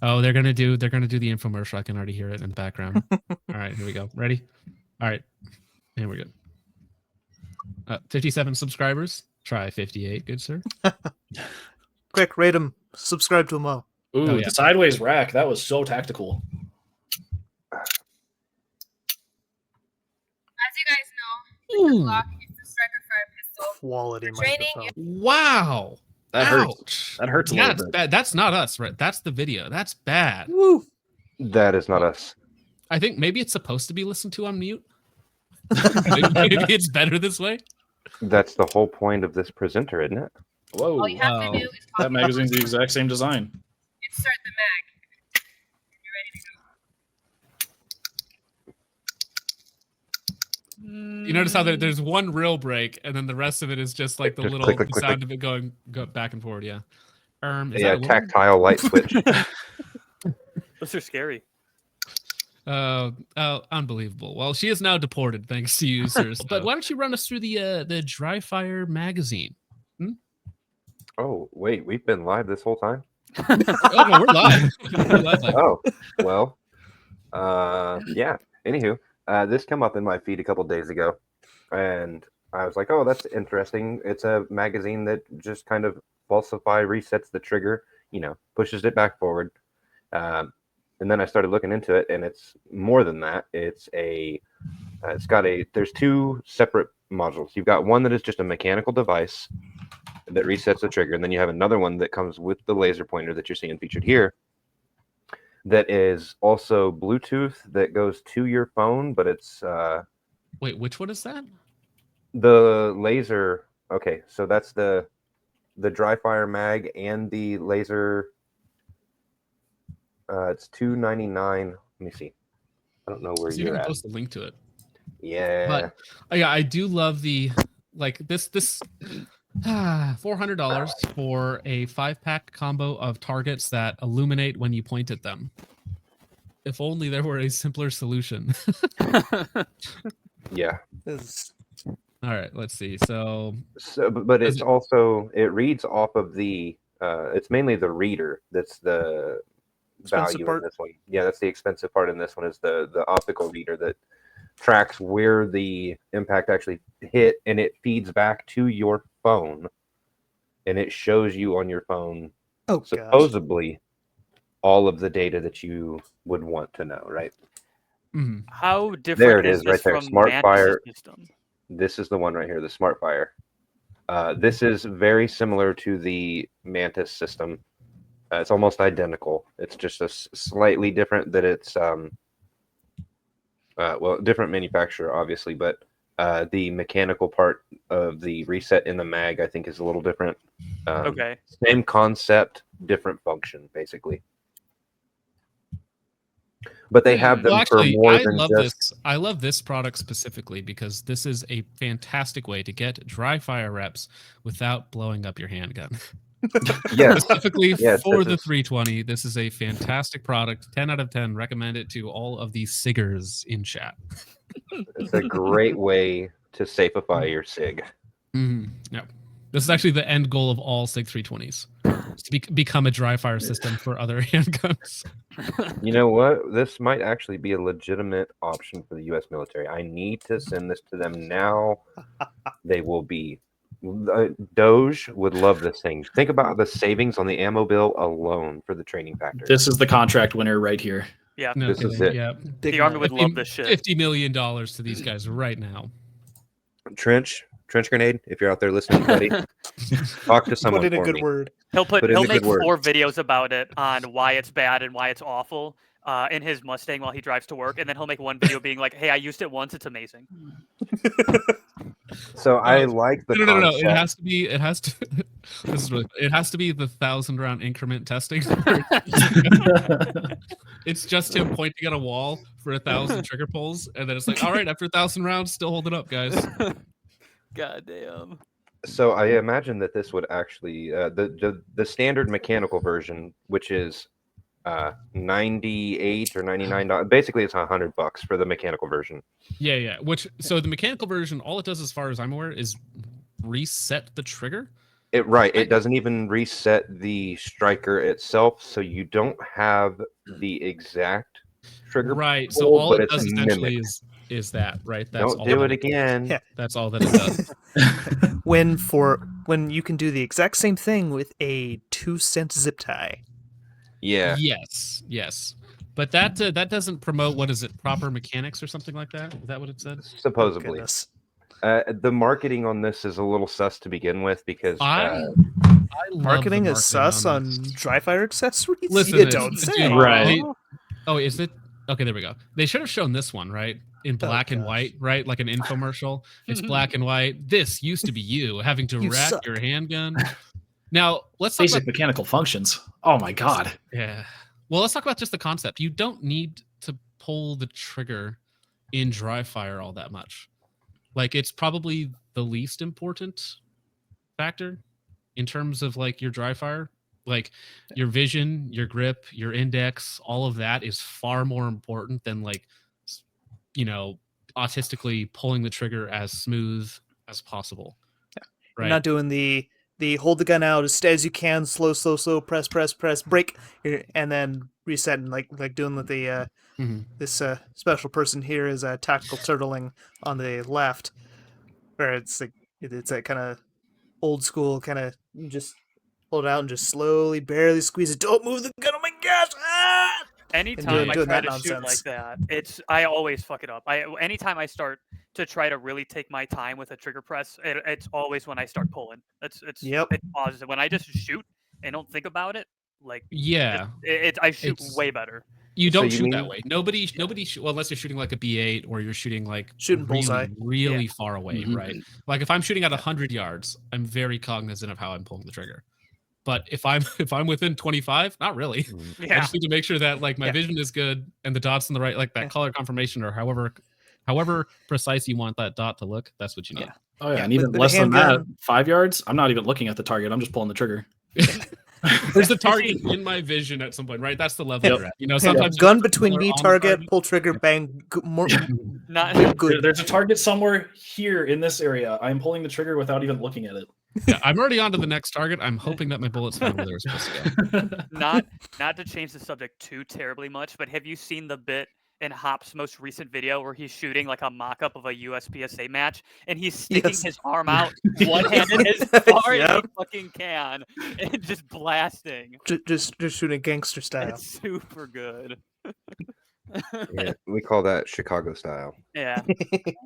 Oh, they're gonna do the infomercial. I can already hear it in the background. All right, here we go. Ready? All right, here we go. 57 subscribers. Try 58, good sir. Quick, rate him. Subscribe to him all. Ooh, the sideways rack. That was so tactical. As you guys know, the Glock is the Dryfire pistol. Quality Training. Wow. That Ouch. hurts. That hurts a Yeah, little bit. bad. That's not us, right? That's the video. That's bad. Woo. That is not us. I think maybe it's supposed to be listened to on mute. maybe it's better this way. That's the whole point of this presenter, isn't it? Whoa. All you have to do is That magazine's the exact same design. insert the mag. You're ready to go. You notice how there's one real break, and then the rest of it is just like the Just little click, click, click, sound click. of it go back and forward. Yeah. Is Yeah, that a woman? tactile light switch. Those are scary. Unbelievable. Well, she is now deported thanks to you, sirs. But why don't you run us through the Dryfire magazine? Oh, wait, we've been live this whole time? Oh no, we're live. We're live. Oh, well, yeah. Anywho, this came up in my feed a couple days ago, and I was like, oh, that's interesting. It's a magazine that just kind of resets the trigger, pushes it back forward. And then I started looking into it, and it's more than that. There's two separate modules. You've got one that is just a mechanical device that resets the trigger, and then you have another one that comes with the laser pointer that you're seeing featured here. That is also Bluetooth that goes to your phone, but it's Wait, which one is that? the laser. Okay, so that's the Dryfire mag and the laser. It's $299. Let me see. I don't know where You you're can at. post a link to it. Yeah. But yeah, I do love the this $400 for a 5-pack combo of targets that illuminate when you point at them. If only there were a simpler solution. Yeah. All right, let's see. So but it's also, it reads off of the it's mainly the reader that's the value in this one. Yeah, that's the expensive part in this one, is the optical reader that tracks where the impact actually hit, and it feeds back to your phone, and it shows you on your phone supposedly all of the data that you would want to know, right? Mm-hmm. How different there it is is right there. from SmartFire system? This is the one right here, the SmartFire. This is very similar to the Mantis system. It's almost identical. It's just a slightly different, that it's different manufacturer, obviously, but the mechanical part of the reset in the mag, I think, is a little different. Okay. Same concept, different function, basically. But they have them for more than just... I love this product specifically because this is a fantastic way to get Dryfire reps without blowing up your handgun. Yes. Specifically for the 320, this is a fantastic product. 10 out of 10. Recommend it to all of the SIGgers in chat. It's a great way to safeify your SIG. Mm-hmm. Yeah. This is actually the end goal of all SIG 320s. To become a Dryfire system for other handguns. You know what? This might actually be a legitimate option for the U.S. military. I need to send this to them now. They will be... Doge would love this thing. Think about the savings on the ammo bill alone for the training factor. This is the contract winner right here. Yeah. No This kidding. is it. Yeah. The Army would love this shit. $50 million to these guys right now. Trench grenade, if you're out there listening, buddy, talk to someone. Put in a for good me. word. He'll make word. 4 videos about it on why it's bad and why it's awful in his Mustang while he drives to work, and then he'll make one video being like, "Hey, I used it once. It's amazing." So I like the no. concept. It has to. This is really. It has to be the 1,000-round increment testing. It's just him pointing at a wall for 1,000 trigger pulls, and then it's like, all right, after 1,000 rounds, still holding up, guys. God damn. So I imagine that this would actually the standard mechanical version, which is $98 or $99. Basically, it's $100 for the mechanical version. Yeah. So the mechanical version, all it does, as far as I'm aware, is reset the trigger. It doesn't even reset the striker itself, so you don't have the exact trigger. Right. So pull, all but it it's does essentially mimicked. is that, right? That's Don't all do that it again. Yeah. That's all that it does. When you can do the exact same thing with a 2-cent zip tie. Yeah. Yes. But that that doesn't promote, what is it, proper mechanics or something like that? Is that what it said? Oh, Supposedly. goodness. The marketing on this is a little sus to begin with because I love Marketing the is sus on this. Dryfire accessories? Listen, You to don't this, say. dude, Right. they- oh, is it? Okay, there we go. They should have shown this one, right? In black and gosh. white, right? Like an infomercial. It's black and white. This used to be you having to You rack suck. your handgun. Now, let's talk Basic about mechanical functions. Oh my god. yeah. Well, let's talk about just the concept. You don't need to pull the trigger in Dryfire all that much. Like, it's probably the least important factor in terms of like your Dryfire. Like your vision, your grip, your index, all of that is far more important than like, you know, autistically pulling the trigger as smooth as possible. You're not doing the hold the gun out as steady as you can, slow, press, break, and then reset, and like doing with the Mhm. this special person here is a tactical turtling on the left, where it's like it's a kind of old school kind of just hold it out and just slowly, barely squeeze it. Don't move the gun! Oh my gosh! Ah! Anytime I doing try that to shoot nonsense. like that, I always fuck it up. Anytime I start to try to really take my time with a trigger press, it's always when I start pulling. Yep. It pauses it. When I just shoot and don't think about it, like Yeah. I shoot It's- way better. You So don't you shoot that mean- way. Nobody, well, unless you're shooting like a B8 or you're shooting like Shooting really, bullseye. really far away, Mhm. right? Like if I'm shooting at 100 yards, I'm very cognizant of how I'm pulling the trigger. But if I'm within 25, not really. I Yeah. just need to make sure that like my Yeah. vision is good and the dots in the right, like that Yeah. color confirmation or however precise you want that dot to look. That's what you need. Yeah. Oh yeah, Yeah, and even with a less than that, handgun- 5 yards. I'm not even looking at the target. I'm just pulling the trigger. There's the target in my vision at some point, right? That's the level Yep. you're at. You know, Yeah, sometimes gun there's a between color me, on the target, pull trigger, bang, more Not good. There's a target somewhere here in this area. I'm pulling the trigger without even looking at it. Yeah, I'm already on to the next target. I'm hoping that my bullets find where they're supposed to go. not to change the subject too terribly much, but have you seen the bit in Hop's most recent video where he's shooting like a mock-up of a USPSA match and he's sticking Yes. his arm out one-handed as far as Yep. he fucking can and just blasting. Just shooting gangster style. It's super good. Yeah, we call that Chicago style. Yeah,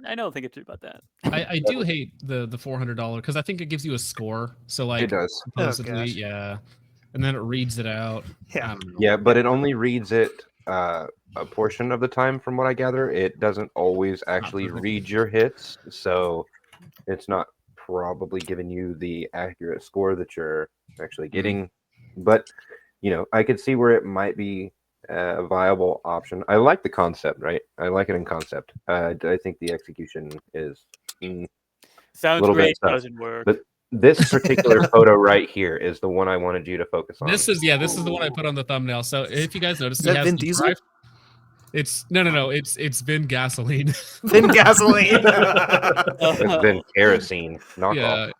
I know. Think about that. I do hate the $400 because I think it gives you a score. So like It does. supposedly, gosh. yeah, and then it reads it out. Yeah. I don't know. Yeah, but it only reads it a portion of the time, from what I gather. It doesn't always actually perfect. read your hits, so it's not probably giving you the accurate score that you're actually getting. But you know, I could see where it might be a viable option. I like the concept, right? I like it in concept. I think the execution is Sounds Little bit great. tough. Doesn't work. But this particular photo right here is the one I wanted you to focus on. This is the one I put on the thumbbell. So if you guys notice, Is he that has Vin the Diesel? It's no. It's Vin Gasoline. Thin gasoline. It's been kerosene knockoff.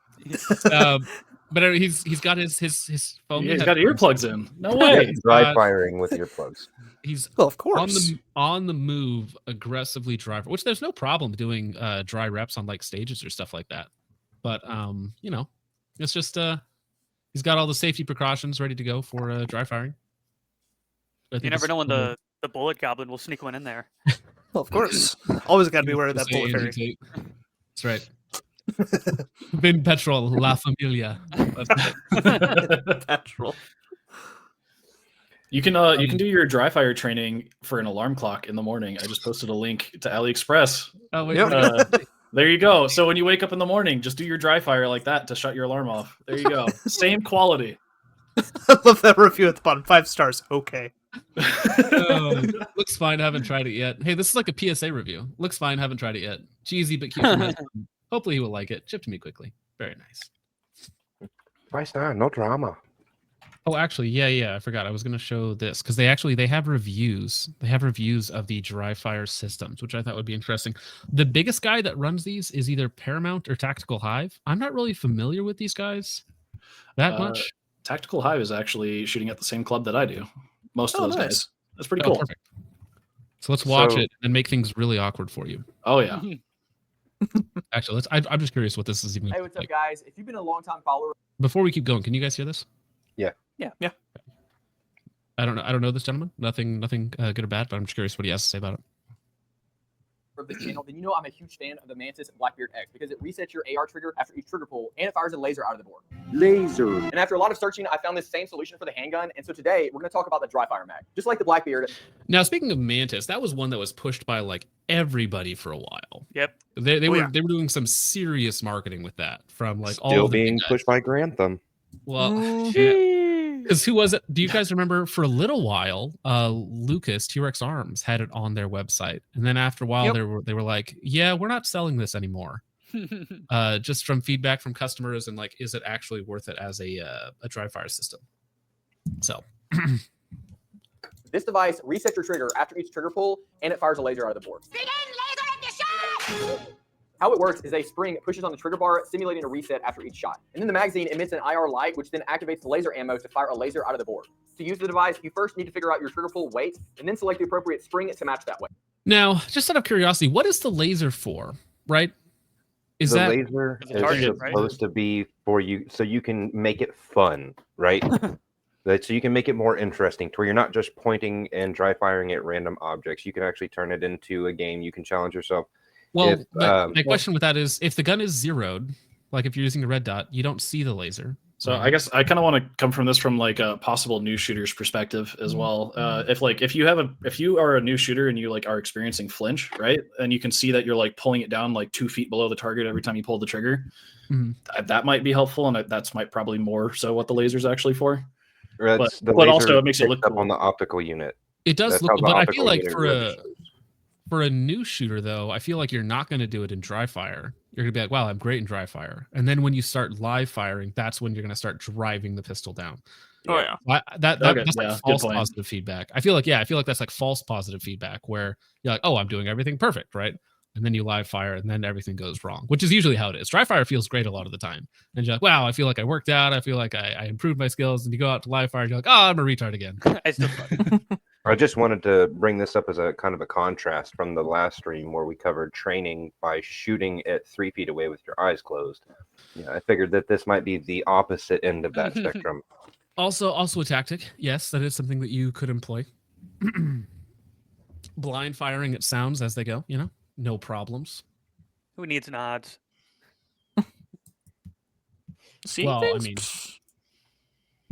Yeah. But he's got his phone. He's got earplugs in. No Yeah, way. dry firing with earplugs. He's Well, of on course. the move, aggressively drive, which there's no problem doing dry reps on like stages or stuff like that. But you know, it's just he's got all the safety precautions ready to go for dry firing. I You think never it's know when cool. the bullet goblin will sneak one in there. Well, of course. Always got to be aware of that Say bullet Andy fairy. Tate. That's right. Vin Petrol, La Familia. That's it. Petrol. You can do your dry fire training for an alarm clock in the morning. I just posted a link to AliExpress. Oh wait, Yep. There you go. So when you wake up in the morning, just do your dry fire like that to shut your alarm off. There you go. Same quality. I love that review at the bottom. 5 stars. Okay. Oh, looks fine. Haven't tried it yet. Hey, this is like a PSA review. Looks fine. Haven't tried it yet. Cheesy but cute. From his end. Hopefully he will like it. Ship to me quickly. Very nice. 5 star, no drama. Oh, actually, yeah. I forgot. I was going to show this because they have reviews. They have reviews of the Dryfire systems, which I thought would be interesting. The biggest guy that runs these is either Paramount or Tactical Hive. I'm not really familiar with these guys. That much? Tactical Hive is actually shooting at the same club that I do. Most of Oh, those nice. guys. That's pretty Oh, cool. perfect. So let's watch So- it and make things really awkward for you. Oh yeah. Actually, I'm just curious what this is even Hey, what's up, like. guys? If you've been a long-time follower Before we keep going, can you guys hear this? Yeah. Yeah. Yeah. I don't know this gentleman. Nothing good or bad, but I'm just curious what he has to say about it. of this channel, then you know I'm a huge fan of the Mantis Blackbeard X because it resets your AR trigger after each trigger pull and it fires a laser out of the board. Laser. And after a lot of searching, I found this same solution for the handgun. And so today we're going to talk about the Dryfire mag. Just like the Blackbeard. Now, speaking of Mantis, that was one that was pushed by like everybody for a while. Yep. They Oh, were yeah. they were doing some serious marketing with that from like all Still of the big being guys. pushed by Grantham. Well, because who was it? Do you guys remember for a little while, Lucas, T-Rex Arms had it on their website. And then after a while, Yep. they were like, yeah, we're not selling this anymore. Just from feedback from customers and like, is it actually worth it as a Dryfire system? So This device resets your trigger after each trigger pull and it fires a laser out of the board. How it works is a spring pushes on the trigger bar, simulating a reset after each shot. And then the magazine emits an IR light, which then activates the laser ammo to fire a laser out of the board. To use the device, you first need to figure out your trigger pull weight, and then select the appropriate spring to match that weight. now, just out of curiosity, what is the laser for? Right? Is The that laser It's a is target, right? supposed to be for you, so you can make it fun, right? So you can make it more interesting, to where you're not just pointing and dry firing at random objects. You can actually turn it into a game. You can challenge yourself. well? if, my question with that is, if the gun is zeroed, like if you're using a red dot, you don't see the laser. So right? I guess I kind of want to come from this from like a possible new shooter's perspective as well. If you are a new shooter and you like are experiencing flinch, right, and you can see that you're like pulling it down like 2 feet below the target every time you pull the trigger, Mhm. that might be helpful, and that's probably more so what the laser's actually for. That's the but also laser it makes it picks look up cool. on the optical unit. It does That's look, how the but I optical feel like unit for registers. a new shooter though, I feel like you're not going to do it in dry fire. You're going to be like, wow, I'm great in dry fire. And then when you start live firing, that's when you're going to start driving the pistol down. Oh yeah. That's Okay, like yeah, good false point. positive feedback. I feel like that's like false positive feedback where you're like, oh, I'm doing everything perfect, right? And then you live fire and then everything goes wrong, which is usually how it is. Dry fire feels great a lot of the time. And you're like, wow, I feel like I worked out. I feel like I improved my skills. And you go out to live fire and you're like, oh, I'm a retard again. I still suck. I just wanted to bring this up as a kind of a contrast from the last stream where we covered training by shooting at 3 feet away with your eyes closed. Yeah, I figured that this might be the opposite end of that spectrum. Also a tactic. Yes, that is something that you could employ. Blind firing at sounds as they go, no problems. Who needs nods? Seeing Well, I things? mean- Pfft.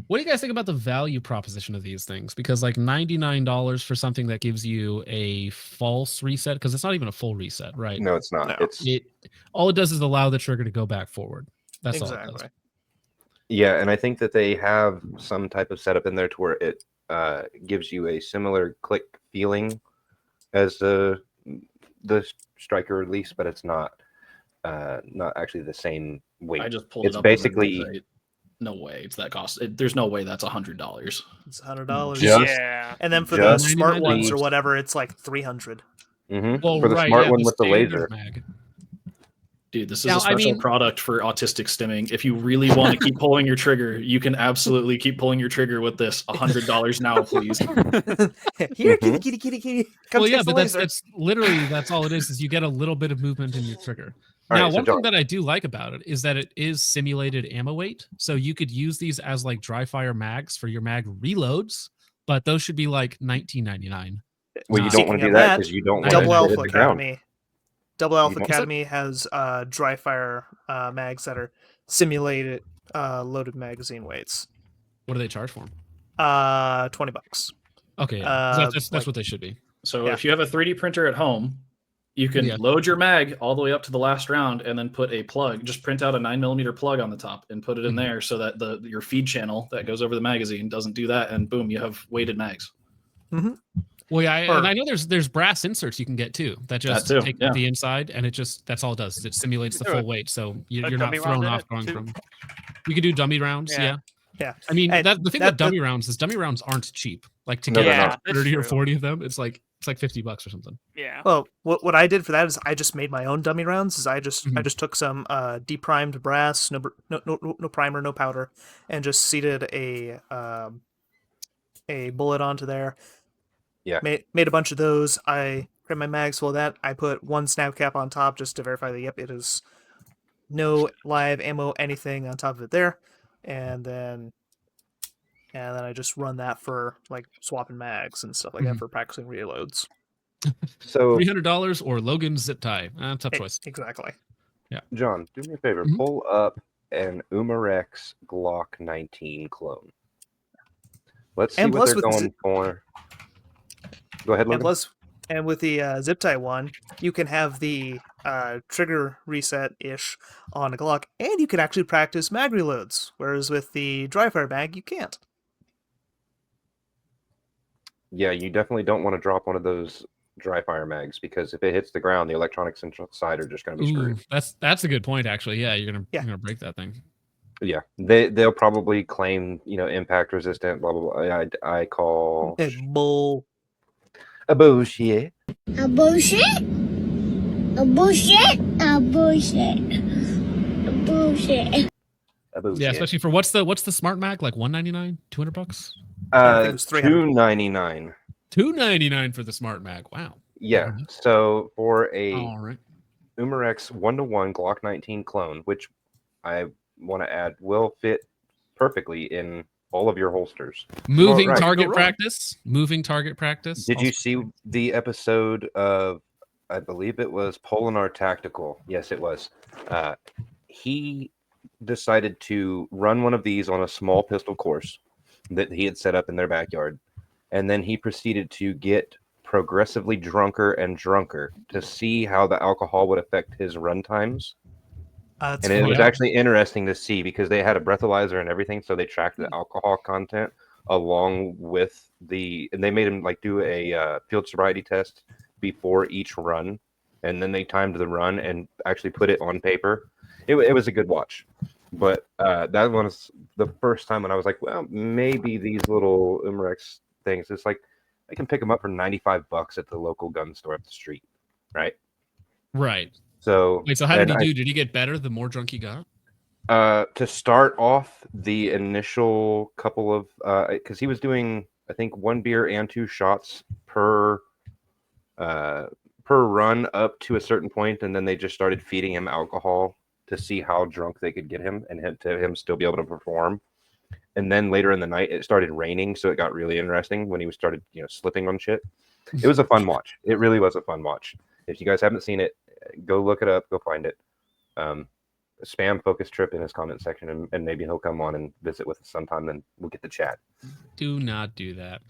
What do you guys think about the value proposition of these things? Because like $99 for something that gives you a false reset, because it's not even a full reset, right? No, it's not. No. It's All it does is allow the trigger to go back forward. That's all it does. Exactly. Yeah, and I think that they have some type of setup in there to where it gives you a similar click feeling as the striker release, but it's not actually the same weight. I just pulled It's it up. on their basically- website. No way it's that cost. There's no way that's $100. It's $100. Just- Yeah. And then for just the smart $99. ones or whatever, it's like 300. Well, for the right, smart yeah, one the with the standard laser. mag. Dude, this is Now, a I special mean- product for autistic stimming. If you really want to keep pulling your trigger, you can absolutely keep pulling your trigger with this. $100 now, please. Here, kitty, kitty, kitty, kitty. Come Well, yeah, taste the but that's laser. that's literally that's all it is you get a little bit of movement in your trigger. All Now, right, so one thing John- that I do like about it is that it is simulated ammo weight, so you could use these as like dry fire mags for your mag reloads, but those should be like $19.99. Well, you Nah. don't want to Speaking do of that that, because you don't want Double to Double hit Alpha the ground. Academy. Double Alpha want- Academy has dry fire mags that are simulated loaded magazine weights. What do they charge for 'em? $20. Okay, yeah. That's like- what they should be. So Yeah. if you have a 3D printer at home, you can Yeah. load your mag all the way up to the last round and then put a plug. Just print out a 9mm plug on the top and put it in Mhm. there so that your feed channel that goes over the magazine doesn't do that, and boom, you have weighted mags. Well, yeah, Or- and I know there's brass inserts you can get too that just too, take yeah. the inside and that's all it does. It simulates the Do full it. weight, so you're A not dummy round thrown in off it, going too? from. You could do dummy rounds, Yeah. yeah. Yeah. I mean, And the thing that- about dummy rounds is dummy rounds aren't cheap. Like to No, get they're Yeah, not. that's 30 or true. 40 of them, it's like $50 or something. Yeah. Well, what I did for that is I just made my own dummy rounds. Is I just Mhm. took some deprimed brass, no primer, no powder, and just seated a bullet onto there. Yeah. Made a bunch of those. I grabbed my mags full of that. I put one snap cap on top just to verify that yep, it is no live ammo, anything on top of it there, and then I just run that for like swapping mags and stuff like that Mhm. for practicing reloads. So, $300 or Logan's zip tie. Tough choice. Exactly. John, do me a favor. Mhm. Pull up an Umarex Glock 19 clone. Let's see And what plus they're with going for. Go ahead, Logan. And with the zip tie one, you can have the trigger reset ish on a Glock, and you can actually practice mag reloads. Whereas with the Dryfire mag, you can't. Yeah, you definitely don't want to drop one of those dry fire mags because if it hits the ground, the electronics inside are just going to be Ooh, screwed. that's a good point, actually. Yeah, you're Yeah. gonna break that thing. Yeah, they'll probably claim impact resistant. Blah blah blah. I call Bull. a bullshit. A bullshit? A bullshit? A bullshit. A bullshit. A bullshit. Yeah, especially for what's the smart mag, like $199, $200? I think it was 300. $299. $299 for the smart mag. Wow. Yeah. So for a All right. Umarex 1-to-1 Glock 19 clone, which I want to add will fit perfectly in all of your holsters. Moving right. target Go wrong. practice. Moving target practice. Did you Also- see the episode of, I believe it was Polinar Tactical? Yes, it was. He decided to run one of these on a small pistol course that he had set up in their backyard. And then he proceeded to get progressively drunker and drunker to see how the alcohol would affect his run times. That's And it funny. was actually interesting to see because they had a breathalyzer and everything, so they tracked the alcohol content along with and they made him like do a field sobriety test before each run, and then they timed the run and actually put it on paper. It was a good watch, but that was the first time when I was like, well, maybe these little Umarex things, it's like I can pick them up for $95 at the local gun store up the street, right? Right. So Wait, so how did he do? Did he get better the more drunk he got? To start off, the initial couple of because he was doing, I think, 1 beer and 2 shots per run up to a certain point, and then they just started feeding him alcohol to see how drunk they could get him and to him still be able to perform. And then later in the night, it started raining, so it got really interesting when he started, slipping on shit. It was a fun watch. It really was a fun watch. If you guys haven't seen it, go look it up. Go find it. Spam Focus Trip in his comment section, and maybe he'll come on and visit with us sometime. Then we'll get to chat. Do not do that.